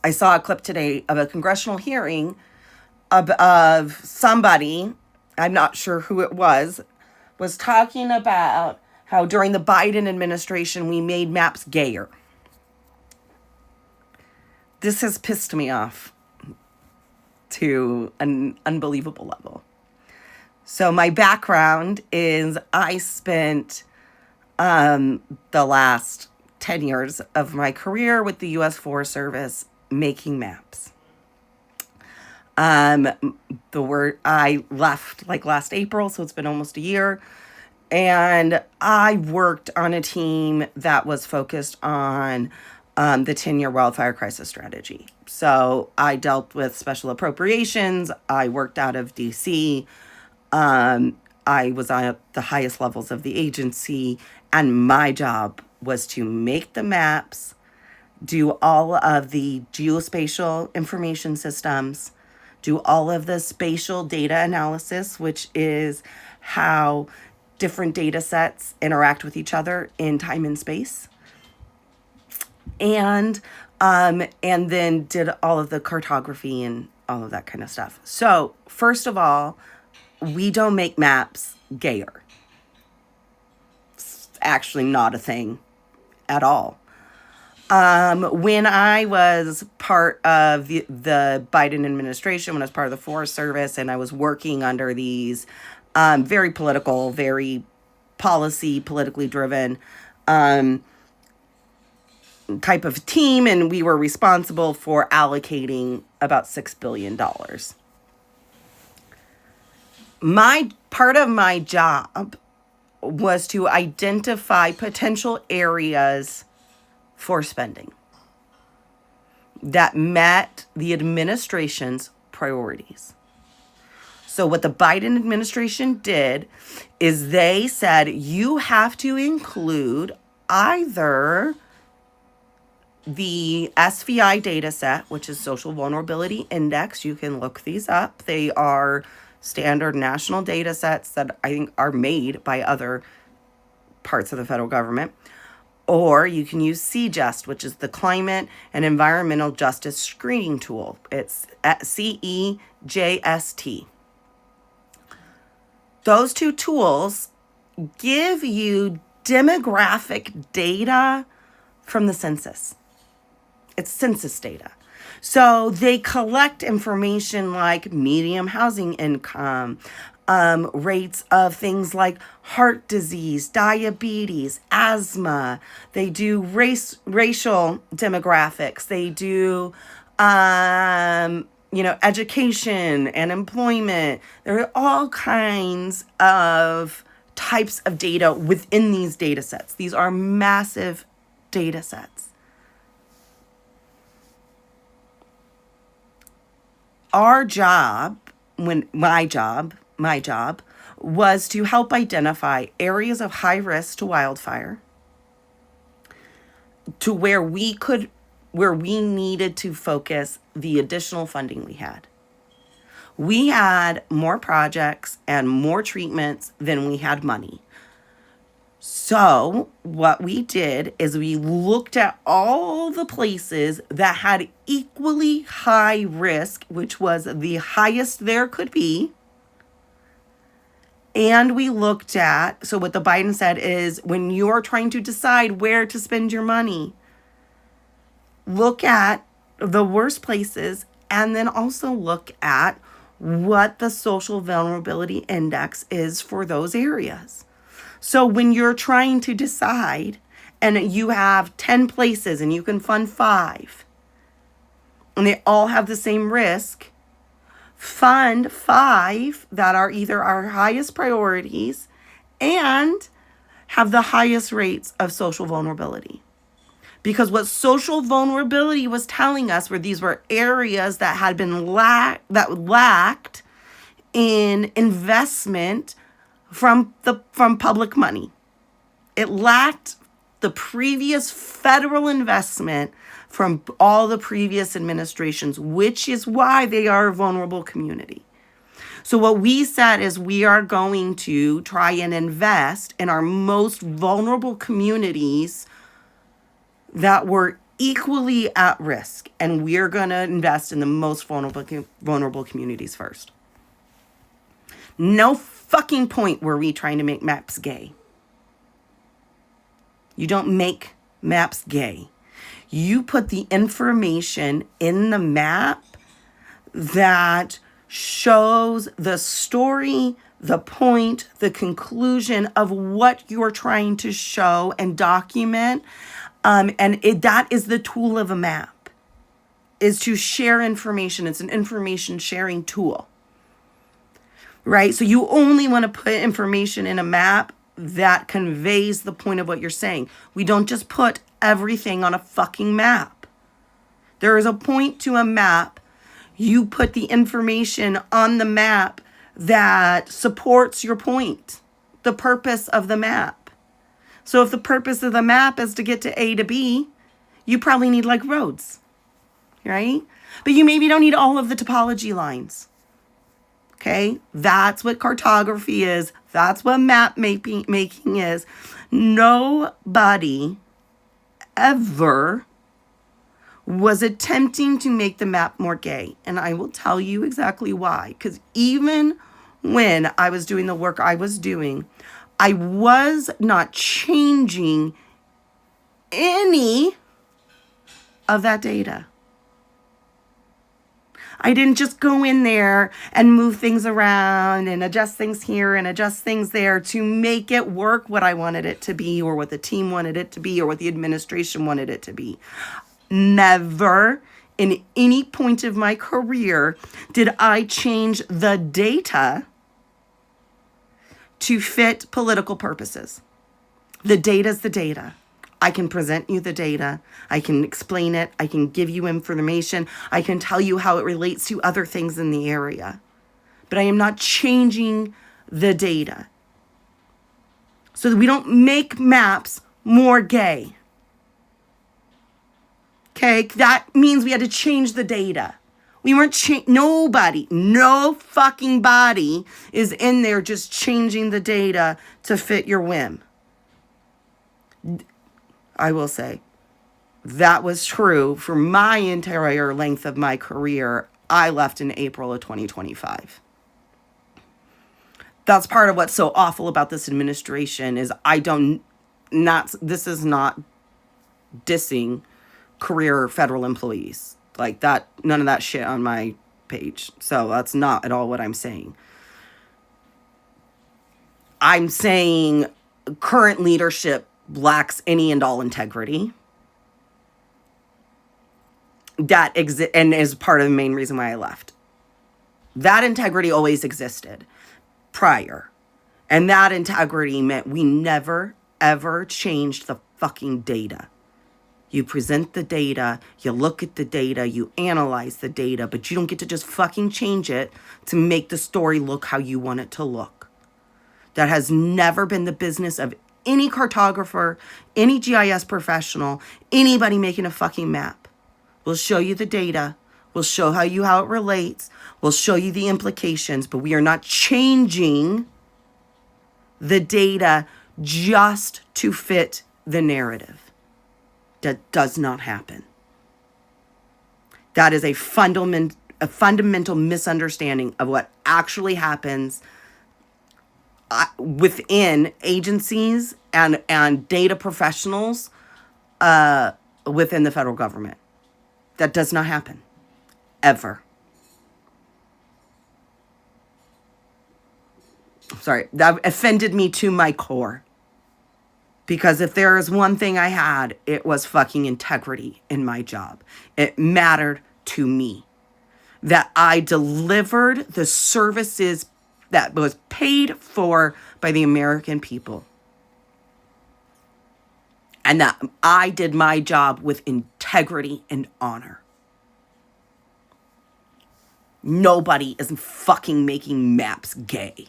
I saw a clip today of a congressional hearing of somebody, I'm not sure who it was talking about how during the Biden administration we made maps gayer. This has pissed me off to an unbelievable level. So my background is I spent the last 10 years of my career with the U.S. Forest Service making maps. I left like last April, so it's been almost a year. And I worked on a team that was focused on the 10-year wildfire crisis strategy. So I dealt with special appropriations. I worked out of D.C. I was at the highest levels of the agency, and my job was to make the maps, do all of the geospatial information systems, do all of the spatial data analysis, which is how different data sets interact with each other in time and space. And then did all of the cartography and all of that kind of stuff. So first of all, we don't make maps gayer. It's actually not a thing at all. When I was part of the Biden administration, when I was part of the Forest Service, and I was working under these very political, very politically driven type of team, and we were responsible for allocating about $6 billion. Part of my job was to identify potential areas for spending that met the administration's priorities. So what the Biden administration did is they said you have to include either the SVI data set, which is Social Vulnerability Index. You can look these up. They are standard national data sets that I think are made by other parts of the federal government. Or you can use CJEST, which is the Climate and Environmental Justice Screening Tool. It's at CEJST. Those two tools give you demographic data from the census. It's census data. So they collect information like median housing income, rates of things like heart disease, diabetes, asthma. They do racial demographics. They do, education and employment. There are all kinds of types of data within these data sets. These are massive data sets. Our job, my job was to help identify areas of high risk to wildfire, to where we needed to focus the additional funding we had. We had more projects and more treatments than we had money. So what we did is we looked at all the places that had equally high risk, which was the highest there could be. And we looked at, so what the Biden said is when you're trying to decide where to spend your money, look at the worst places and then also look at what the Social Vulnerability Index is for those areas. So when you're trying to decide and you have 10 places and you can fund 5 and they all have the same risk, fund 5 that are either our highest priorities and have the highest rates of social vulnerability. Because what social vulnerability was telling us were these were areas that had been lacked in investment from public money. It lacked the previous federal investment from all the previous administrations, which is why they are a vulnerable community. So what we said is we are going to try and invest in our most vulnerable communities that were equally at risk, and we're going to invest in the most vulnerable communities first. No fucking point were we trying to make maps gay. You don't make maps gay. You put the information in the map that shows the story, the point, the conclusion of what you're trying to show and document. That is the tool of a map, is to share information. It's an information sharing tool, right? So you only want to put information in a map that conveys the point of what you're saying. We don't just put everything on a fucking map. There is a point to a map. You put the information on the map that supports your point, the purpose of the map. So if the purpose of the map is to get to A to B, you probably need like roads, right? But you maybe don't need all of the topology lines. Okay, that's what cartography is. That's what map making is. Nobody ever was attempting to make the map more gay. And I will tell you exactly why. Because even when I was doing the work I was doing, I was not changing any of that data. I didn't just go in there and move things around and adjust things here and adjust things there to make it work what I wanted it to be, or what the team wanted it to be, or what the administration wanted it to be. Never in any point of my career did I change the data to fit political purposes. The data's the data. I can present you the data. I can explain it. I can give you information. I can tell you how it relates to other things in the area. But I am not changing the data. So that we don't make maps more gay. Okay? That means we had to change the data. We weren't no fucking body is in there just changing the data to fit your whim. I will say, that was true for my entire length of my career. I left in April of 2025. That's part of what's so awful about this administration is this is not dissing career federal employees. Like that, none of that shit on my page. So that's not at all what I'm saying. I'm saying current leadership lacks any and all integrity. That and is part of the main reason why I left. That integrity always existed prior. And that integrity meant we never, ever changed the fucking data. You present the data, you look at the data, you analyze the data, but you don't get to just fucking change it to make the story look how you want it to look. That has never been the business of any cartographer, any GIS professional, anybody making a fucking map. We'll show you the data. We'll show how it relates. We'll show you the implications, but we are not changing the data just to fit the narrative. That does not happen. That is a fundamental misunderstanding of what actually happens within agencies and data professionals within the federal government. That does not happen. Ever. Sorry, that offended me to my core. Because if there is one thing I had, it was fucking integrity in my job. It mattered to me that I delivered the services that was paid for by the American people. And that I did my job with integrity and honor. Nobody is fucking making maps gay.